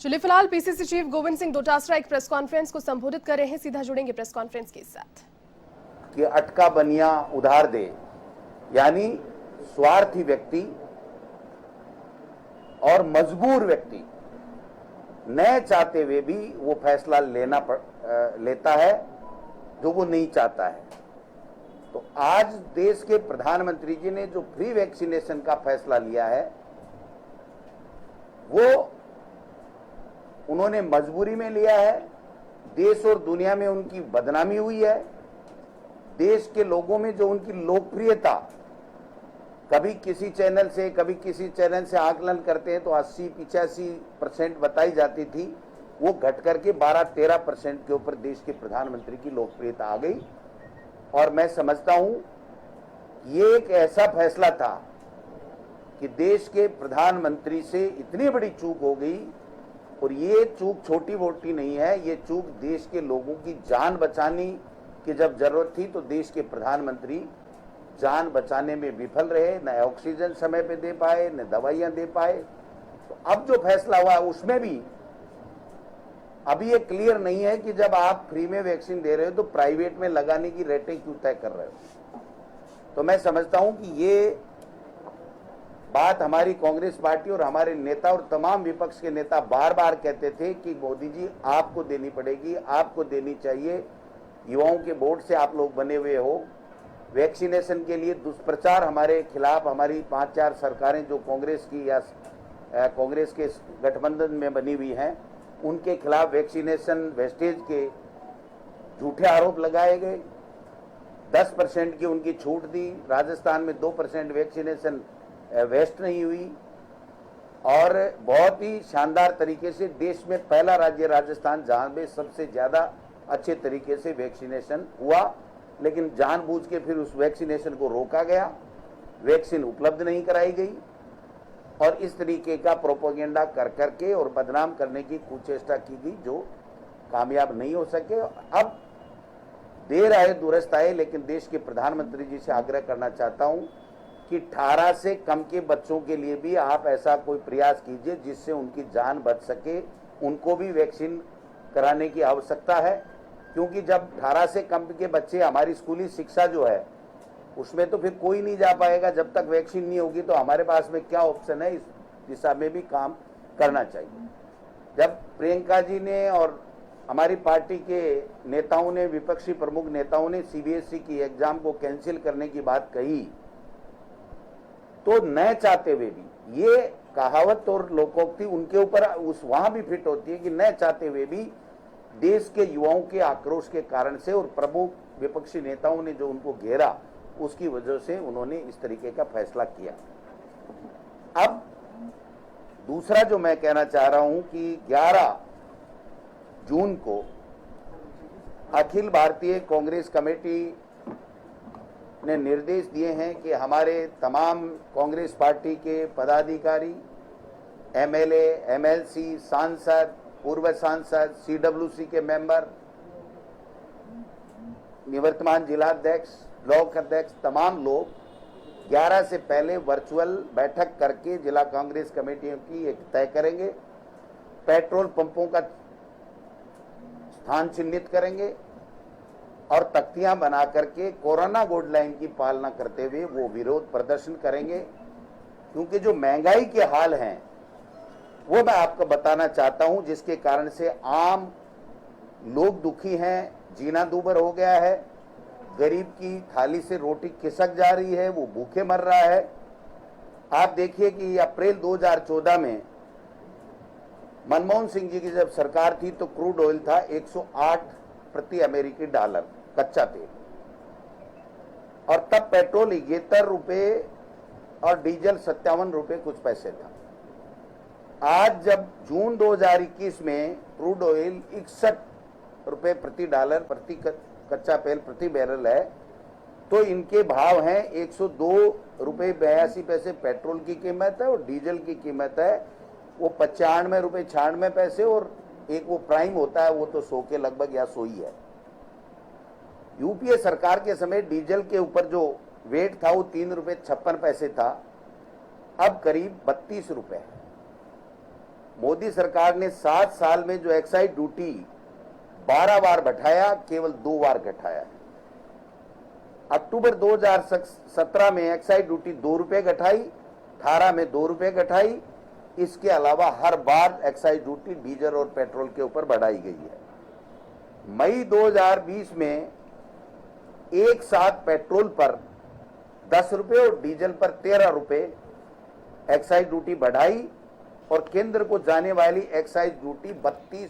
चलिए फिलहाल PCC chief Govind Singh Dotasra एक प्रेस कॉन्फ्रेंस को संबोधित कर रहे हैं। सीधा जुड़ेंगे प्रेस कॉन्फ्रेंस के साथ। कि अटका बनिया उधार दे, यानी स्वार्थी व्यक्ति और मजबूर व्यक्ति न चाहते हुए भी वो फैसला लेता है जो वो नहीं चाहता है। तो आज देश के प्रधानमंत्री जी ने जो फ्री वैक्सीनेशन का फैसला लिया है वो उन्होंने मजबूरी में लिया है। देश और दुनिया में उनकी बदनामी हुई है। देश के लोगों में जो उनकी लोकप्रियता कभी किसी चैनल से कभी किसी चैनल से आकलन करते हैं तो 80-85% बताई जाती थी, वो घट करके 12-13% के ऊपर देश के प्रधानमंत्री की लोकप्रियता आ गई। और मैं समझता हूं ये एक ऐसा फैसला था कि देश के प्रधानमंत्री से इतनी बड़ी चूक हो गई, और ये चूक छोटी मोटी नहीं है। ये चूक देश के लोगों की जान बचाने की जब जरूरत थी तो देश के प्रधानमंत्री जान बचाने में विफल रहे, न ऑक्सीजन समय पे दे पाए, न दवाइयां दे पाए। तो अब जो फैसला हुआ उसमें भी अभी ये क्लियर नहीं है कि जब आप फ्री में वैक्सीन दे रहे हो तो प्राइवेट में लगाने की रेटें क्यों तय कर रहे हो। तो मैं समझता हूं कि ये बात हमारी कांग्रेस पार्टी और हमारे नेता और तमाम विपक्ष के नेता बार बार कहते थे कि मोदी जी आपको देनी पड़ेगी, आपको देनी चाहिए। युवाओं के वोट से आप लोग बने हुए हो। वैक्सीनेशन के लिए दुष्प्रचार हमारे खिलाफ हमारी 5-4 सरकारें जो कांग्रेस की या कांग्रेस के गठबंधन में बनी हुई हैं उनके खिलाफ वैक्सीनेशन वेस्टेज के झूठे आरोप लगाए गए। 10% की उनकी छूट दी। राजस्थान में 2% वैक्सीनेशन वेस्ट नहीं हुई। और बहुत ही शानदार तरीके से देश में पहला राज्य राजस्थान जहां में सबसे ज्यादा अच्छे तरीके से वैक्सीनेशन हुआ, लेकिन जानबूझ के फिर उस वैक्सीनेशन को रोका गया, वैक्सीन उपलब्ध नहीं कराई गई और इस तरीके का प्रोपेगेंडा कर करके और बदनाम करने की कुचेष्टा की गई जो कामयाब नहीं हो सके। अब देर आए दुरुस्त आए, लेकिन देश के प्रधानमंत्री जी से आग्रह करना चाहता हूं कि 18 से कम के बच्चों के लिए भी आप ऐसा कोई प्रयास कीजिए जिससे उनकी जान बच सके। उनको भी वैक्सीन कराने की आवश्यकता है, क्योंकि जब 18 से कम के बच्चे, हमारी स्कूली शिक्षा जो है उसमें तो फिर कोई नहीं जा पाएगा जब तक वैक्सीन नहीं होगी। तो हमारे पास में क्या ऑप्शन है, इस दिशा में भी काम करना चाहिए। जब प्रियंका जी ने और हमारी पार्टी के नेताओं ने, विपक्षी प्रमुख नेताओं ने सीबीएसई की एग्जाम को कैंसिल करने की बात कही तो न चाहते हुए भी, ये कहावत और लोकोक्ति उनके ऊपर उस वहां भी फिट होती है कि न चाहते हुए भी देश के युवाओं के आक्रोश के कारण से और प्रमुख विपक्षी नेताओं ने जो उनको घेरा उसकी वजह से उन्होंने इस तरीके का फैसला किया। अब दूसरा जो मैं कहना चाह रहा हूं कि 11 जून को अखिल भारतीय कांग्रेस कमेटी ने निर्देश दिए हैं कि हमारे तमाम कांग्रेस पार्टी के पदाधिकारी, एमएलए, एमएलसी, सांसद, पूर्व सांसद, सीडब्ल्यूसी के मेंबर, निवर्तमान जिलाध्यक्ष, ब्लॉक अध्यक्ष, तमाम लोग 11 से पहले वर्चुअल बैठक करके जिला कांग्रेस कमेटियों की एक तय करेंगे। पेट्रोल पंपों का स्थान चिन्हित करेंगे और तख्तियां बना करके कोरोना गाइडलाइन की पालना करते हुए वो विरोध प्रदर्शन करेंगे। क्योंकि जो महंगाई के हाल हैं वो मैं आपको बताना चाहता हूं, जिसके कारण से आम लोग दुखी हैं, जीना दूभर हो गया है, गरीब की थाली से रोटी खिसक जा रही है, वो भूखे मर रहा है। आप देखिए कि अप्रैल 2014 में मनमोहन सिंह जी की जब सरकार थी तो क्रूड ऑयल था 108 प्रति अमेरिकी डॉलर कच्चा तेल, और तब पेट्रोल 71 रुपए और डीजल 57 रुपए कुछ पैसे था। आज जब जून 2021 में क्रूड ऑयल 61 रुपए प्रति डॉलर प्रति कच्चा तेल प्रति बैरल है, तो इनके भाव हैं 102 रुपए 82 पैसे पेट्रोल की कीमत है और डीजल की कीमत है वो 95 रुपए 96 पैसे, और एक वो प्राइम होता है वो तो 100 के लगभग या 100 ही है। यूपीए सरकार के समय डीजल के ऊपर जो वेट था वो 3 रुपए 56 पैसे था, अब करीब 32 रुपए है। मोदी सरकार ने 7 साल में जो एक्साइज ड्यूटी 12 बार बढ़ाया, केवल 2 बार घटाया है। अक्टूबर 2017 में एक्साइज ड्यूटी 2 रुपए घटाई, 18 में 2 रुपए घटाई। इसके अलावा हर बार एक्साइज ड्यूटी डीजल और पेट्रोल के ऊपर बढ़ाई गई है। मई 2020 में एक साथ पेट्रोल पर 10 रुपए और डीजल पर 13 रुपए एक्साइज ड्यूटी बढ़ाई और केंद्र को जाने वाली एक्साइज ड्यूटी 32